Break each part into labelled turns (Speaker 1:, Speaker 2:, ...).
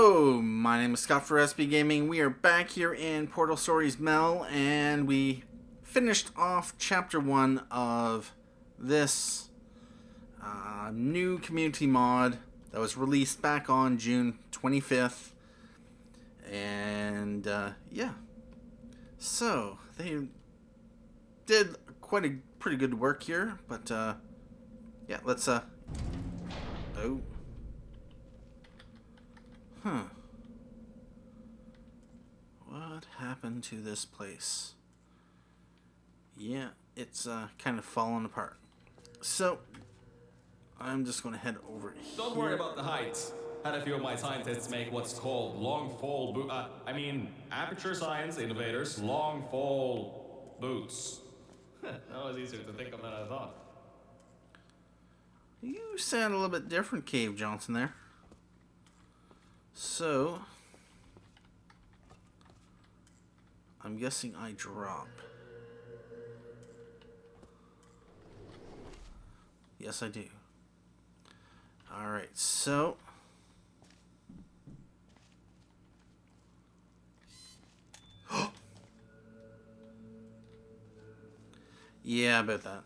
Speaker 1: Hello, my name is Scott for SB Gaming. We are back here in Portal Stories Mel, and we finished off Chapter 1 of this new community mod that was released back on June 25th. And, yeah. So, they did pretty good work here, but, yeah, let's, oh. Huh. What happened to this place? Yeah, it's kind of falling apart. So, I'm just going to head over here.
Speaker 2: Don't worry about the height. Had a few of my scientists make what's called long fall Aperture science innovators long fall boots. That was easier to think of than I thought.
Speaker 1: You sound a little bit different, Cave Johnson, there. So, I'm guessing I drop. Yes, I do. Alright, so... yeah, about that.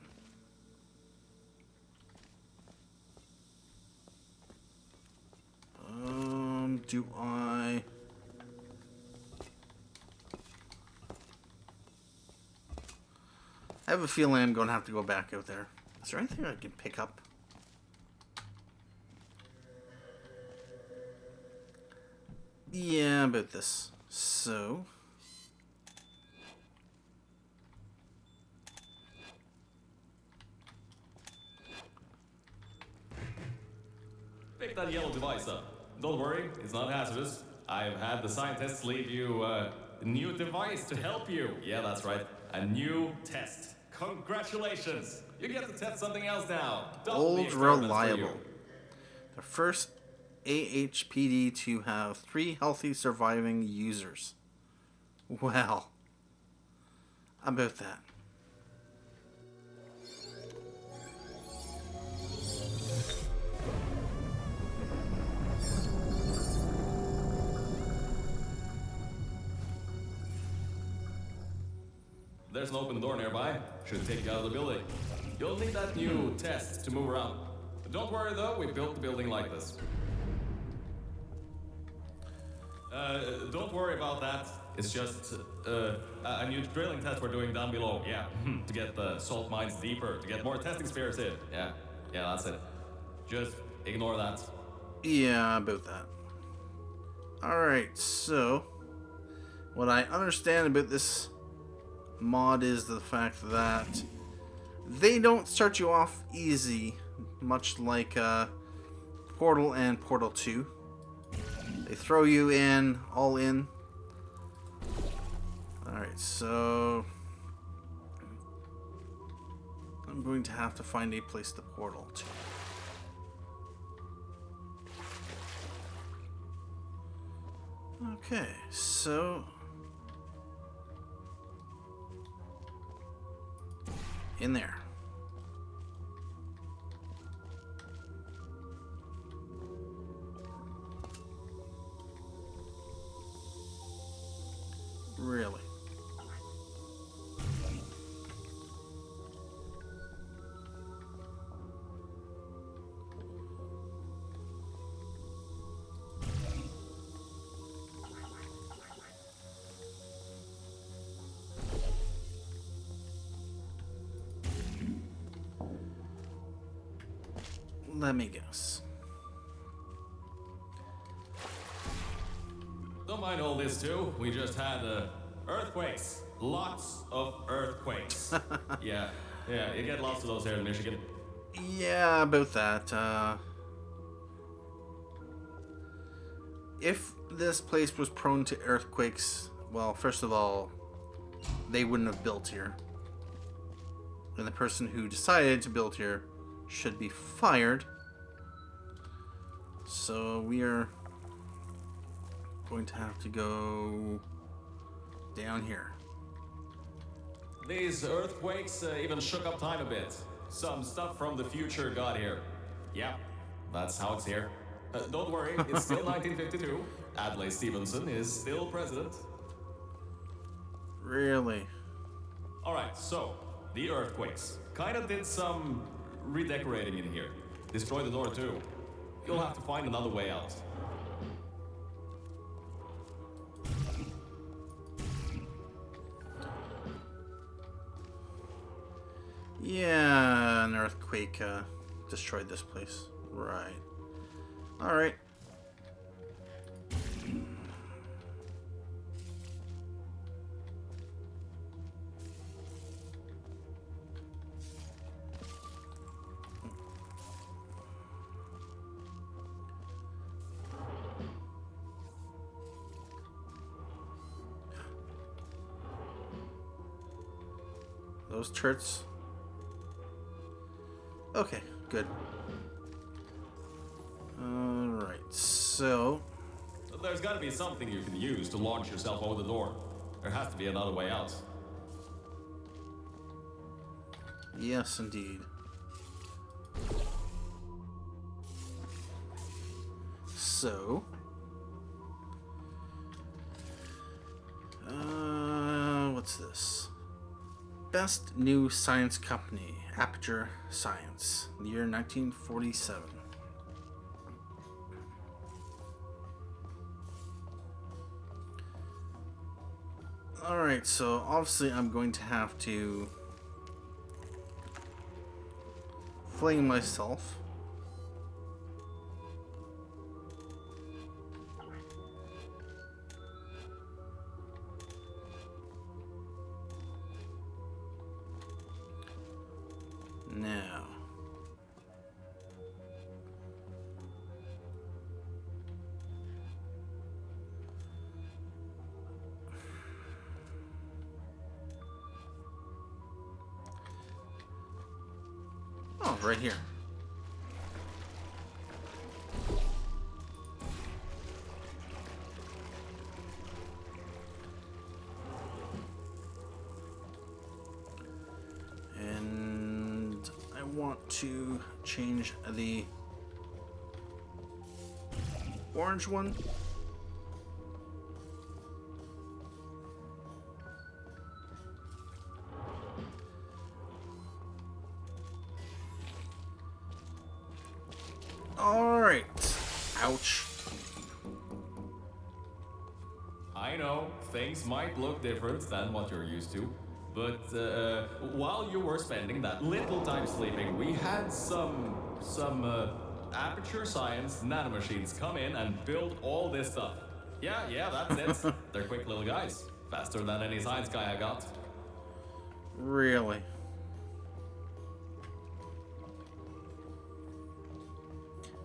Speaker 1: Do I... I have a feeling I'm going to have to go back out there. Is there anything I can pick up? Yeah, about this. So...
Speaker 2: Pick that yellow device up. Don't worry, it's not hazardous. I've had the scientists leave you a new device to help you. Yeah, that's right. A new test. Congratulations! You get to test something else now.
Speaker 1: Old reliable. The first AHPD to have 3 healthy surviving users. Well, about that.
Speaker 2: There's an open door nearby. Should take you out of the building. You'll need that new test to move around. Don't worry though, we built the building like this. Don't worry about that. It's just a new drilling test we're doing down below. Yeah, to get the salt mines deeper, to get more testing spheres in. Yeah, that's it. Just ignore that.
Speaker 1: Yeah, about that. Alright, so... what I understand about this mod is the fact that they don't start you off easy, much like Portal and Portal 2. They throw you in, all in. Alright, so... I'm going to have to find a place to portal to. Okay, so... in there. Really? Let me guess.
Speaker 2: Don't mind all this too. We just had earthquakes. Lots of earthquakes. yeah, you get lots of those here in Michigan.
Speaker 1: Yeah, about that. If this place was prone to earthquakes, well, first of all, they wouldn't have built here. And the person who decided to build here should be fired. So we are going to have to go down here.
Speaker 2: These earthquakes even shook up time a bit. Some stuff from the future got here. Yeah, that's how it's here. Don't worry, it's still 1952. Adlai Stevenson is still president.
Speaker 1: Really?
Speaker 2: Alright, so, the earthquakes. Kinda did some redecorating in here. Destroyed the door too. You'll have to find another way out.
Speaker 1: Yeah, an earthquake destroyed this place. Right. Alright. Those turrets. Okay, good. Alright, so...
Speaker 2: There's gotta be something you can use to launch yourself over the door. There has to be another way out.
Speaker 1: Yes, indeed. So... what's this? Best New Science Company, Aperture Science, the year 1947. Alright, so obviously I'm going to have to flame myself. Now, oh, right here. Want to change the orange one. All right. Ouch.
Speaker 2: I know, things might look different than what you're used to. But while you were spending that little time sleeping, we had some Aperture Science nanomachines come in and build all this stuff. Yeah, that's it. They're quick little guys. Faster than any science guy I got.
Speaker 1: Really?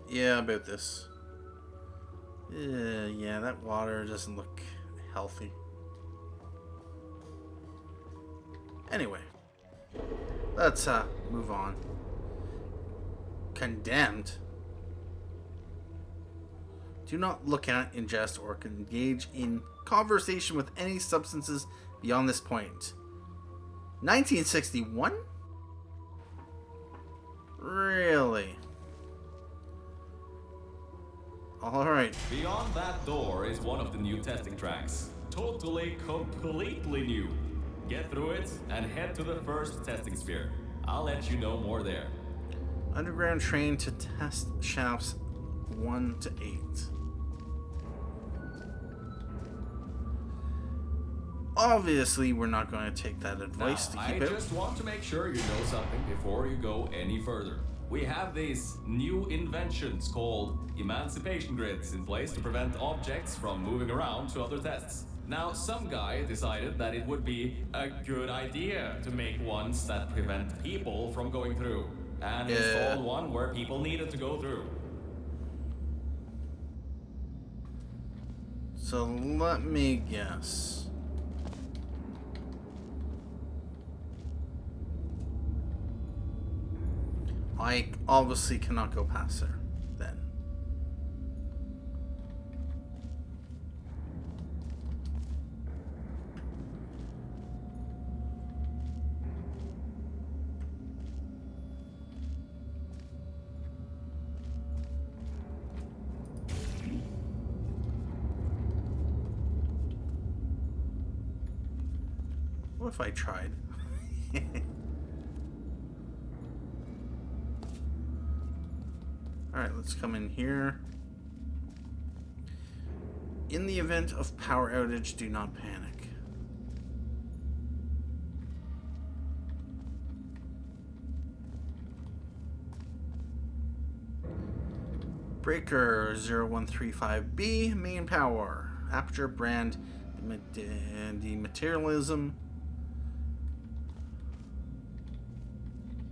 Speaker 1: Yeah, about this. Yeah, that water doesn't look healthy. Anyway, let's move on. Condemned. Do not look at, ingest, or engage in conversation with any substances beyond this point. 1961? Really? Alright.
Speaker 2: Beyond that door is one of the new testing tracks. Totally, completely new. Get through it and head to the first testing sphere. I'll let you know more there.
Speaker 1: Underground train to test shafts 1 to 8. Obviously, we're not going to take that advice to keep it.
Speaker 2: I just want to make sure you know something before you go any further. We have these new inventions called emancipation grids in place to prevent objects from moving around to other tests. Now, some guy decided that it would be a good idea to make ones that prevent people from going through, and installed one where people needed to go through.
Speaker 1: So let me guess. I obviously cannot go past there. What if I tried? Alright, let's come in here. In the event of power outage, do not panic. Breaker 0135B, main power. Aperture brand dematerialism.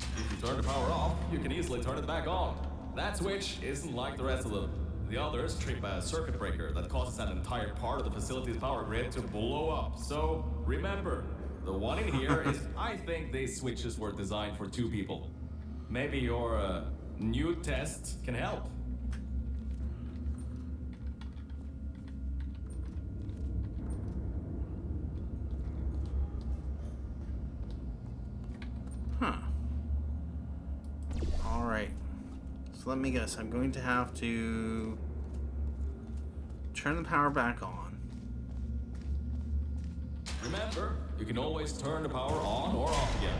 Speaker 2: If you turn the power off, you can easily turn it back on. That switch isn't like the rest of them. The others trip a circuit breaker that causes an entire part of the facility's power grid to blow up. So remember, the one in here is, I think these switches were designed for 2 people. Maybe your new test can help.
Speaker 1: Huh. Alright. So let me guess. I'm going to have to turn the power back on.
Speaker 2: Remember, you can always turn the power on or off again.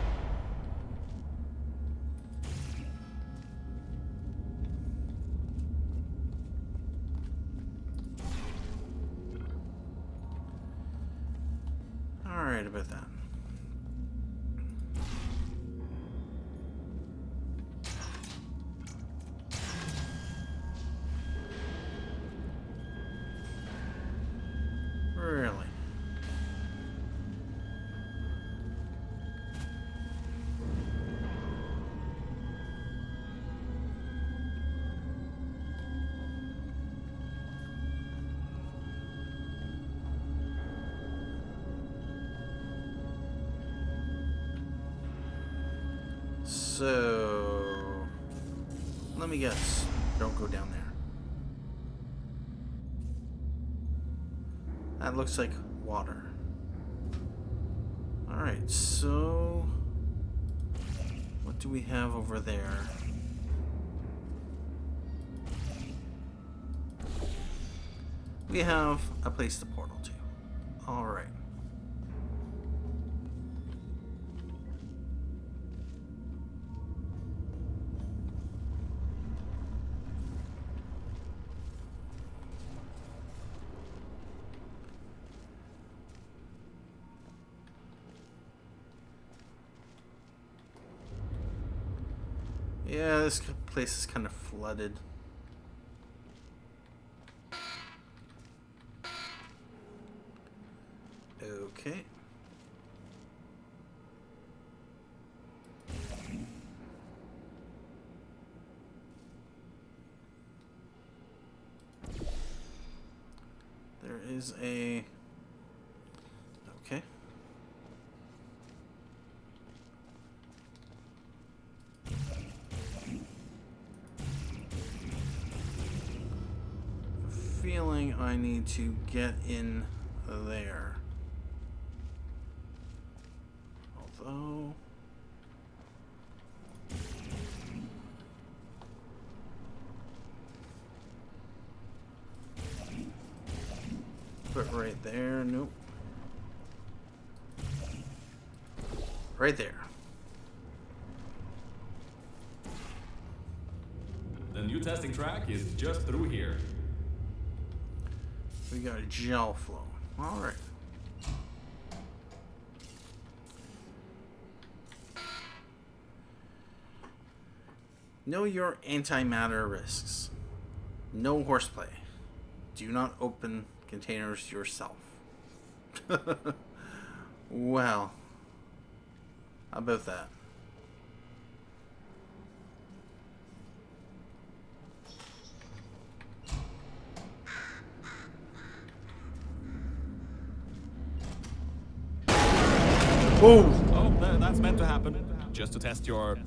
Speaker 1: Alright about that. Really? So, let me guess. Don't go down there. That looks like water. Alright, so what do we have over there? We have a place to portal to. Alright. Yeah, this place is kind of flooded. Okay. There is a... Okay. Feeling I need to get in there. Although put right there, nope. Right there.
Speaker 2: The new testing track is just through here.
Speaker 1: We got a gel flow. Alright. Know your antimatter risks. No horseplay. Do not open containers yourself. Well, how about that?
Speaker 2: Oh, that's meant to happen. Just to test your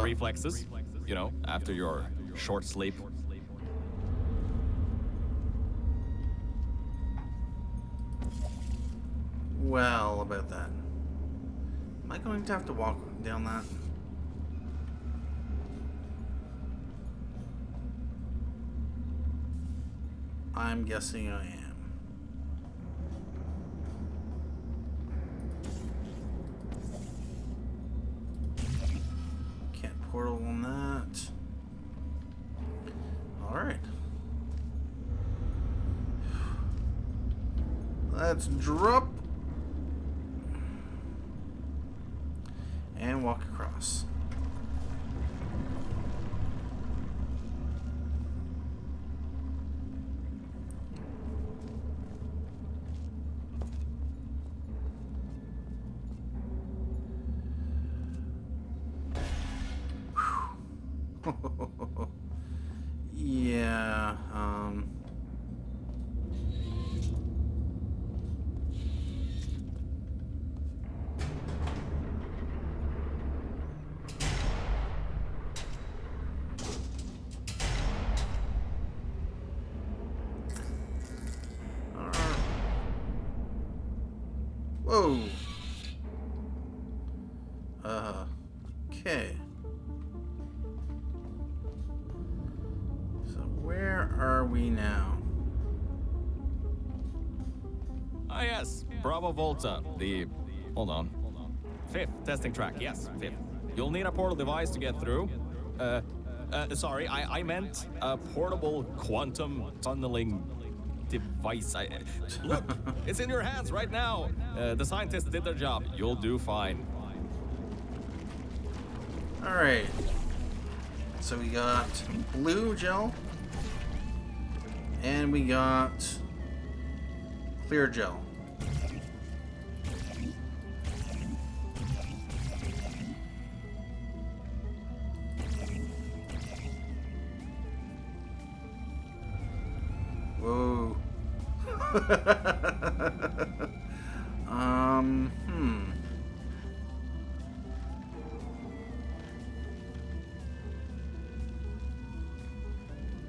Speaker 2: reflexes, you know, after your short sleep.
Speaker 1: Well, about that. Am I going to have to walk down that? I'm guessing I am. Let's drop and walk across. Yeah, whoa. Okay. So where are we now?
Speaker 2: Ah, yes. Bravo Volta. Hold on. Fifth testing track. Yes, fifth. You'll need a portal device to get through. Sorry, I meant a portable quantum tunneling device. Look, it's in your hands right now. The scientists did their job. You'll do fine.
Speaker 1: Alright. So we got blue gel. And we got clear gel. Whoa.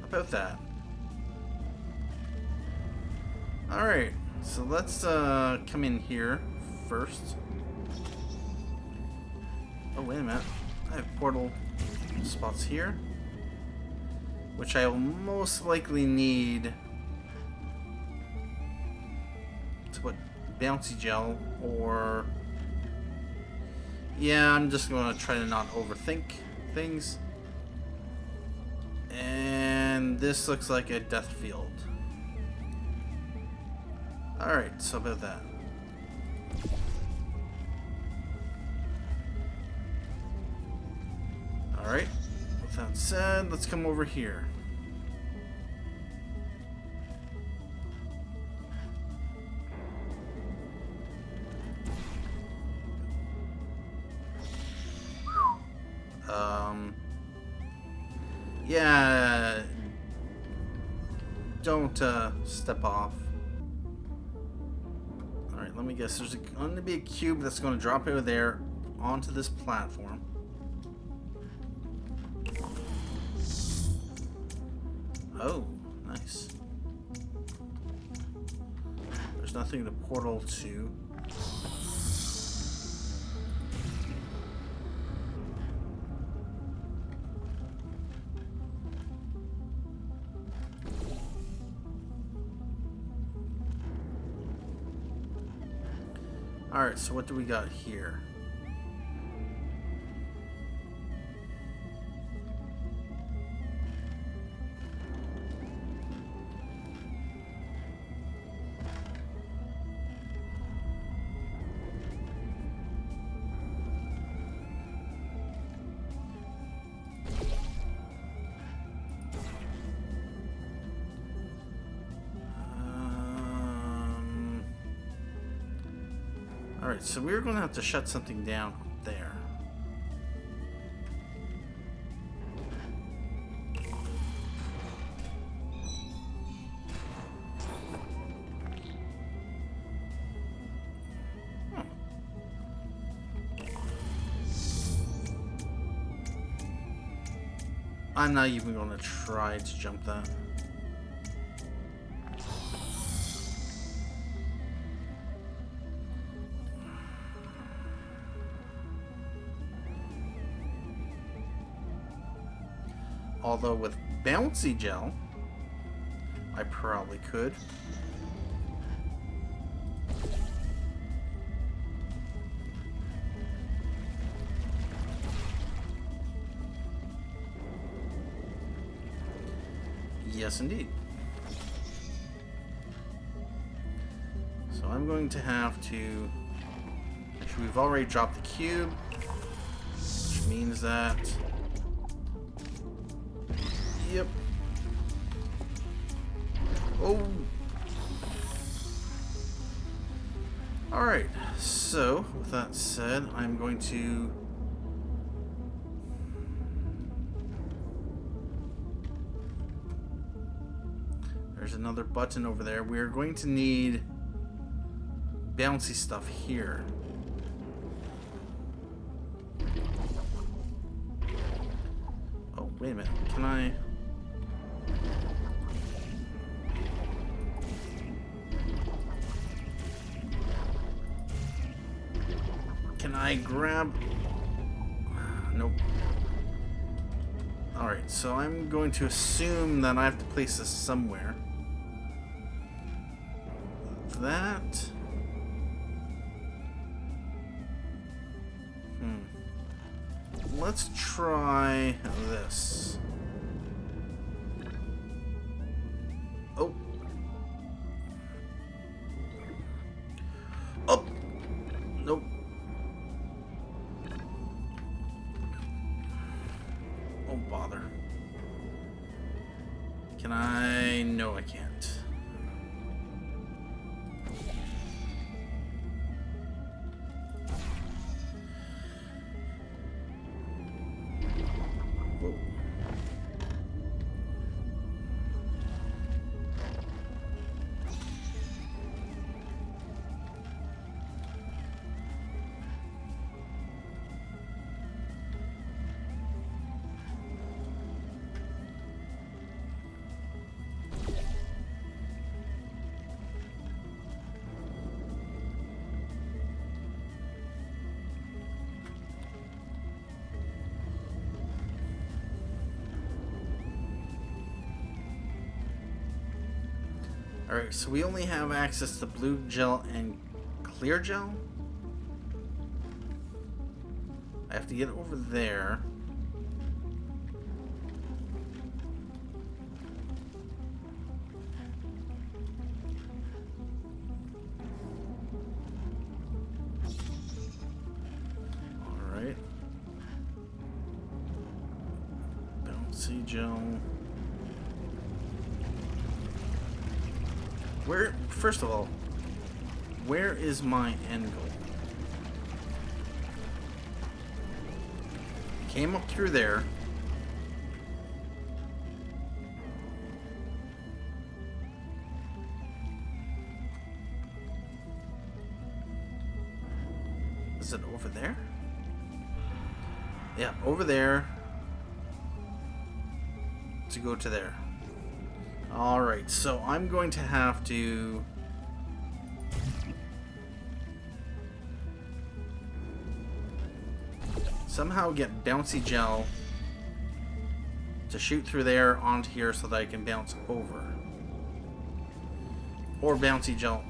Speaker 1: About that. Alright, so let's come in here first. Oh, wait a minute. I have portal spots here, which I will most likely need to put bouncy gel, or yeah, I'm just going to try to not overthink things. And this looks like a death field. Alright, so about that. Alright, with that said, let's come over here. Yeah, don't step off. Alright, let me guess. There's going to be a cube that's going to drop over there onto this platform. Oh, nice. There's nothing to portal to. Alright, so what do we got here? Alright, so we're going to have to shut something down up there. I'm not even going to try to jump that. Although with bouncy gel, I probably could. Yes, indeed. So I'm going to have to... Actually, we've already dropped the cube, which means that... Yep. Oh! Alright, so, with that said, I'm going to... There's another button over there. We're going to need bouncy stuff here. Oh, wait a minute. Can I... Can I grab... Nope. Alright, so I'm going to assume that I have to place this somewhere. That... Let's try this. Oh. Oh! Nope. Oh, bother. Can I? No, I can't. Whoa. Alright, so we only have access to blue gel and clear gel. I have to get over there. Alright. Bouncy gel. Where, first of all, where is my end goal? Came up through there. Is it over there? Yeah, over there. To go to there. Alright, so I'm going to have to... somehow get bouncy gel to shoot through there onto here so that I can bounce over. Or bouncy gel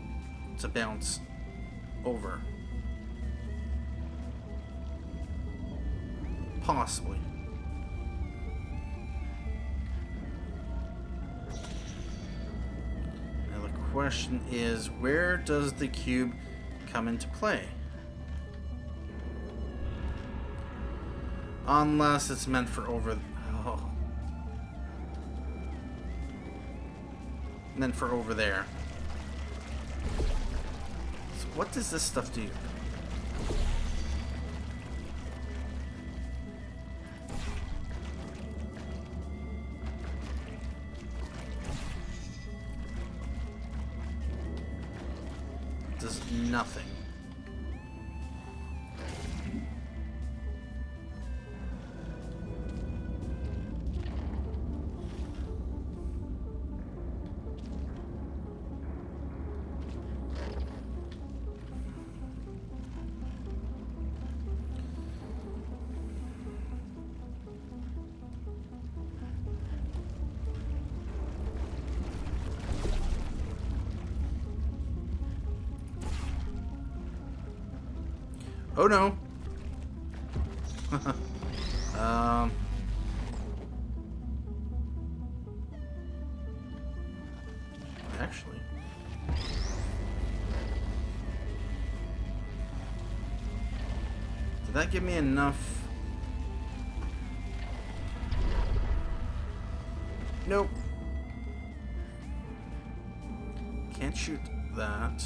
Speaker 1: to bounce over. Possibly. Question is, where does the cube come into play? Unless it's meant for meant for over there. So what does this stuff do? Does nothing. Oh no. Actually. Did that give me enough? Nope. Can't shoot that.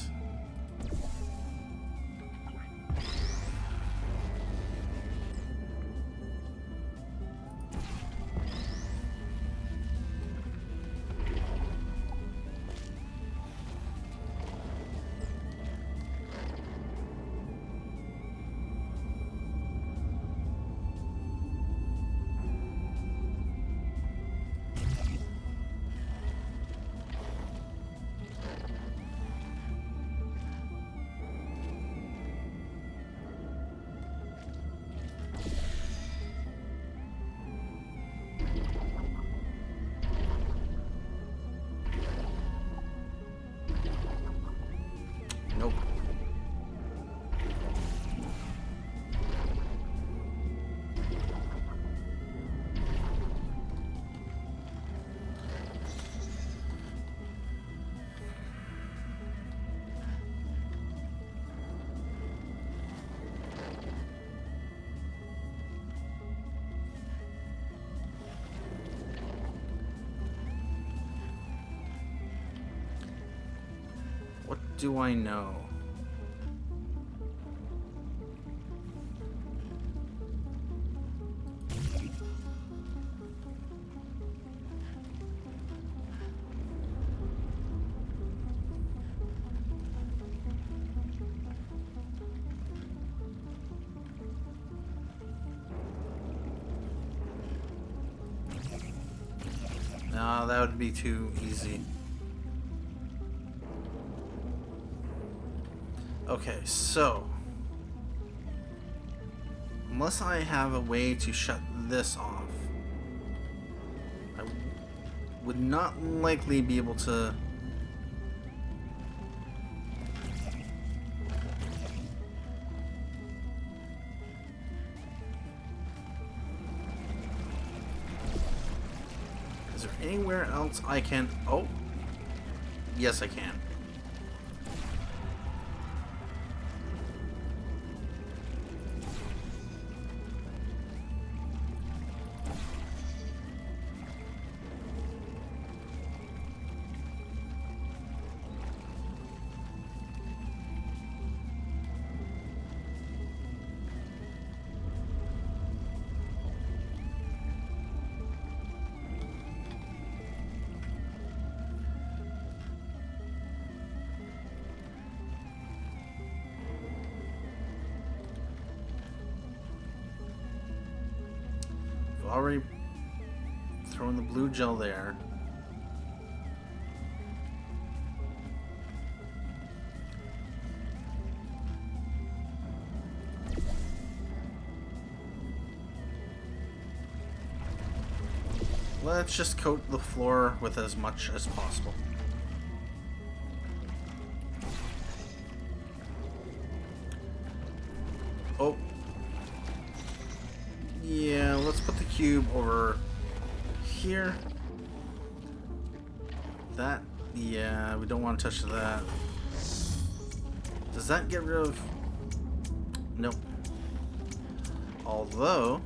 Speaker 1: Nope. What do I know? No, that would be too easy. Okay, so unless I have a way to shut this off, I would not likely be able to. Is there anywhere else I can? Oh, yes, I can. Already throwing the blue gel there. Let's just coat the floor with as much as possible. Oh. Yeah, let's put the cube over here. That, yeah, we don't want to touch that. Does that get rid of... Nope. Although...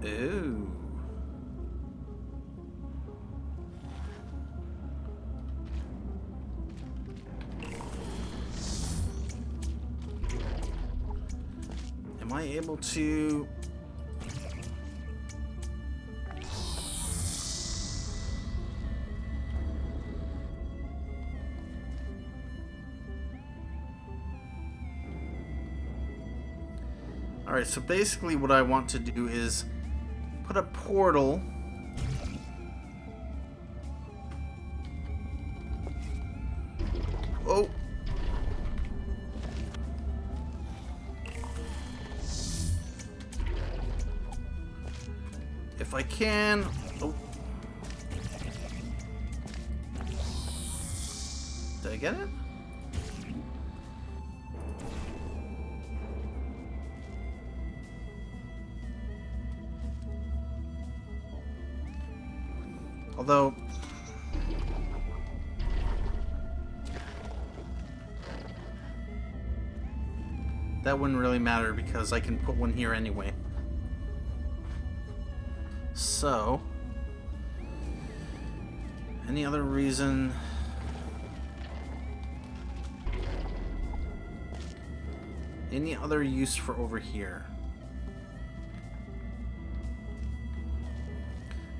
Speaker 1: Ooh. Am I able to... Alright, so basically what I want to do is put a portal oh if I can. Oh, did I get it? Although that wouldn't really matter because I can put one here anyway. So, any other reason? Any other use for over here?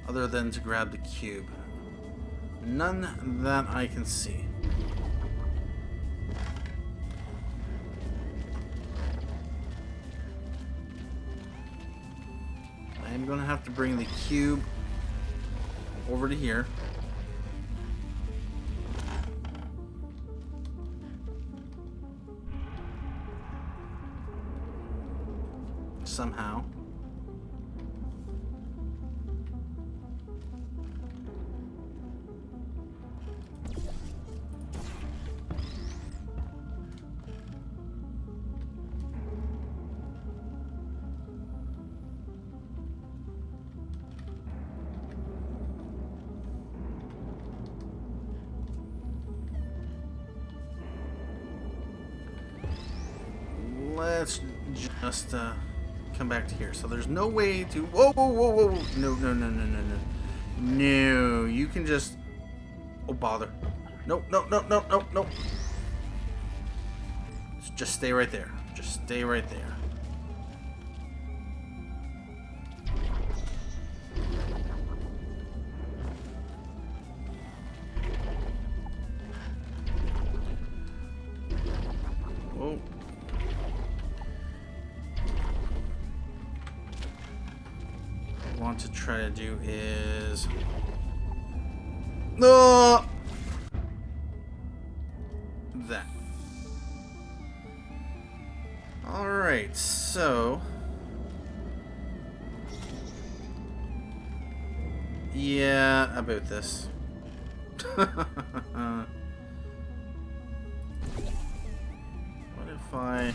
Speaker 1: Other than to grab the cube? None that I can see. I'm gonna have to bring the cube over to here. Somehow. Let's just come back to here. So there's no way to... Whoa, whoa, whoa, whoa. No, no, no, no, no, no. No, you can just... Oh, bother. No, no, no, no, no, no. Just stay right there. Just stay right there. Whoa. Want to try to do is that. All right, so yeah, about this. What if I...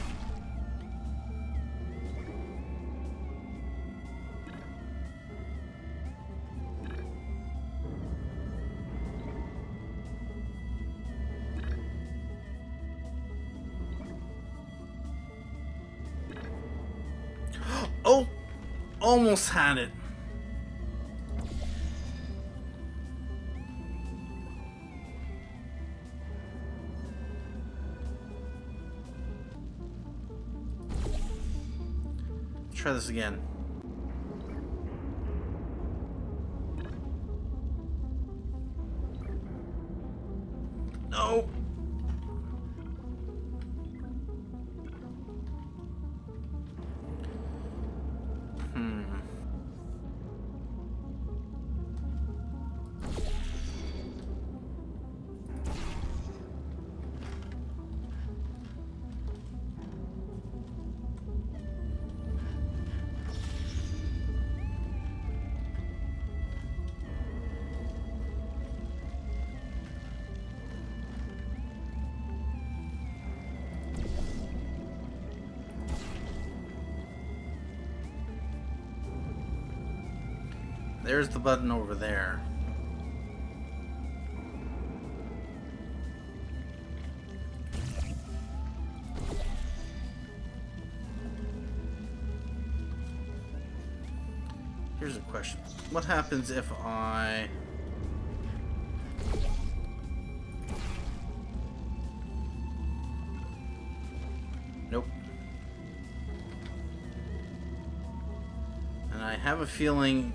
Speaker 1: Oh, almost had it. Try this again. No. There's the button over there. Here's a question. What happens if I... Nope. And I have a feeling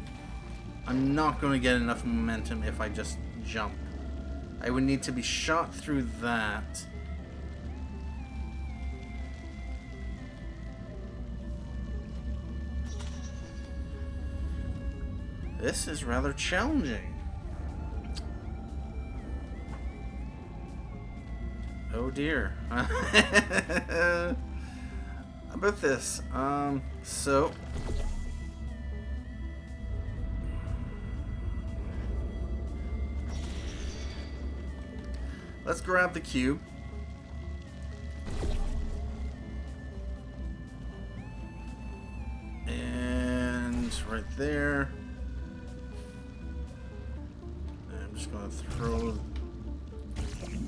Speaker 1: I'm not going to get enough momentum if I just jump. I would need to be shot through that. This is rather challenging. Oh dear. How about this? So... Let's grab the cube. And right there. I'm just going to throw...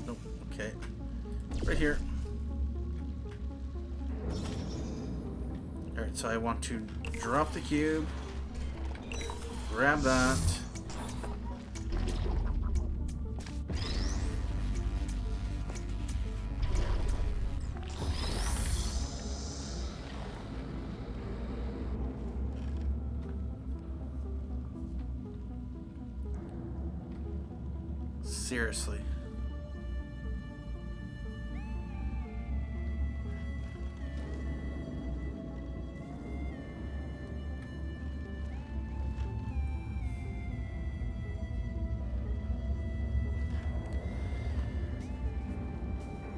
Speaker 1: Nope, okay. Right here. Alright, so I want to drop the cube, grab that. Seriously.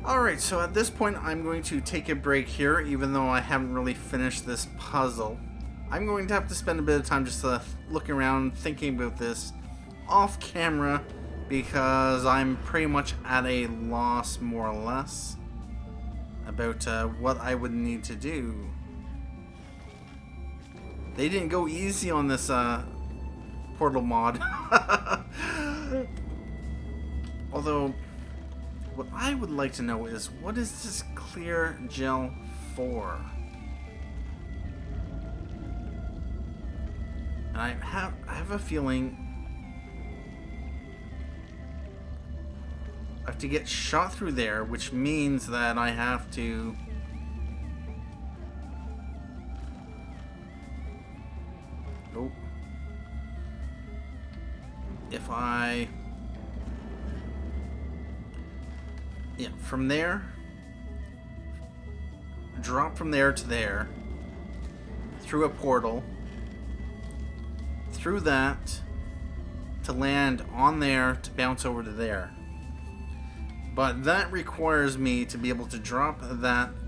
Speaker 1: Alright, so at this point I'm going to take a break here, even though I haven't really finished this puzzle. I'm going to have to spend a bit of time just looking around, thinking about this off camera, because I'm pretty much at a loss, more or less, about what I would need to do. They didn't go easy on this portal mod. Although, what I would like to know is, what is this clear gel for? And I have a feeling I have to get shot through there, which means that I have to from there, drop from there to there, through a portal, through that, to land on there, to bounce over to there. But that requires me to be able to drop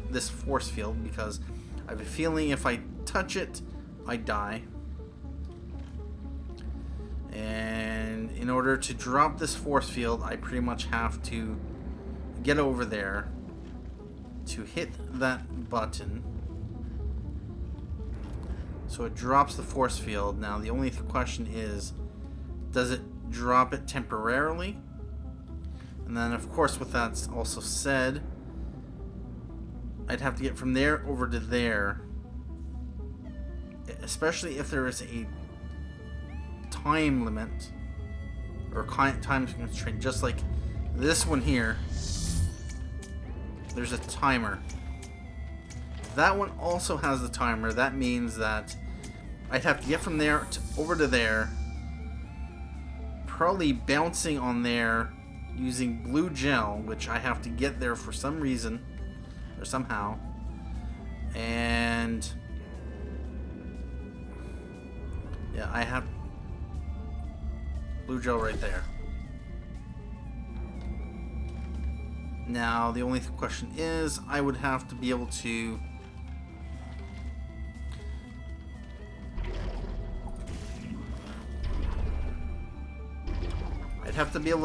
Speaker 1: this force field, because I have a feeling if I touch it, I die. And in order to drop this force field, I pretty much have to get over there to hit that button. So it drops the force field. Now the only question is, does it drop it temporarily? And then of course, with that also said, I'd have to get from there over to there, especially if there is a time limit or time constraint, just like this one here. There's a timer. That one also has the timer. That means that I'd have to get from there over to there, probably bouncing on there using blue gel, which I have to get there for some reason or somehow. And yeah, I have blue gel right there. Now, the only question is, I would have to be able to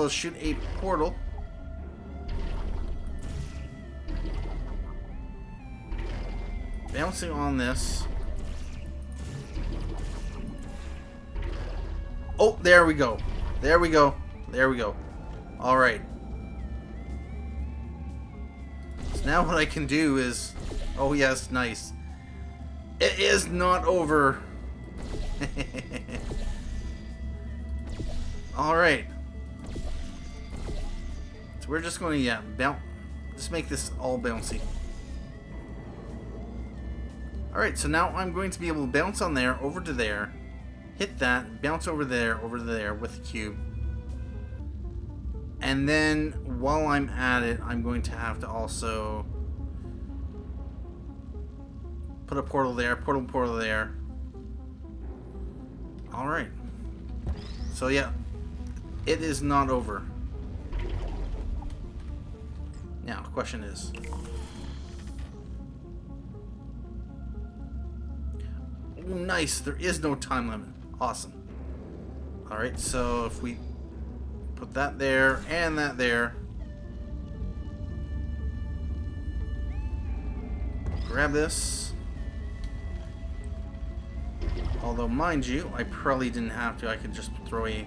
Speaker 1: shoot a portal. Bouncing on this. Oh, there we go. There we go. There we go. All right. Now what I can do is, oh yes, nice. It is not over. All right. So we're just going to bounce. Just make this all bouncy. All right. So now I'm going to be able to bounce on there, over to there, hit that, bounce over there with the cube. And then, while I'm at it, I'm going to have to also put a portal there, portal there. Alright. So yeah, it is not over. Now, the question is, oh, nice, there is no time limit. Awesome. Alright, so if we put that there and that there. Grab this. Although, mind you, I probably didn't have to. I could just throw a...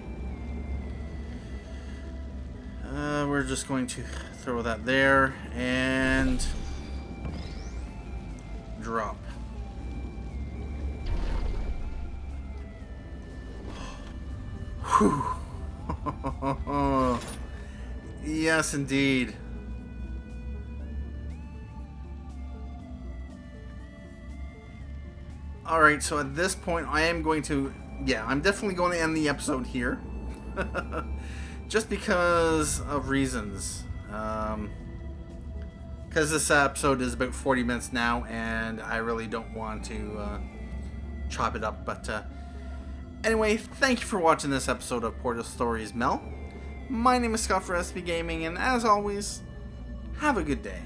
Speaker 1: we're just going to throw that there and drop. Whew. Yes, indeed. Alright, so at this point, I am going to... Yeah, I'm definitely going to end the episode here. Just because of reasons. Because this episode is about 40 minutes now, and I really don't want to chop it up. But anyway, thank you for watching this episode of Portal Stories Mel. My name is Scott for SB Gaming, and as always, have a good day.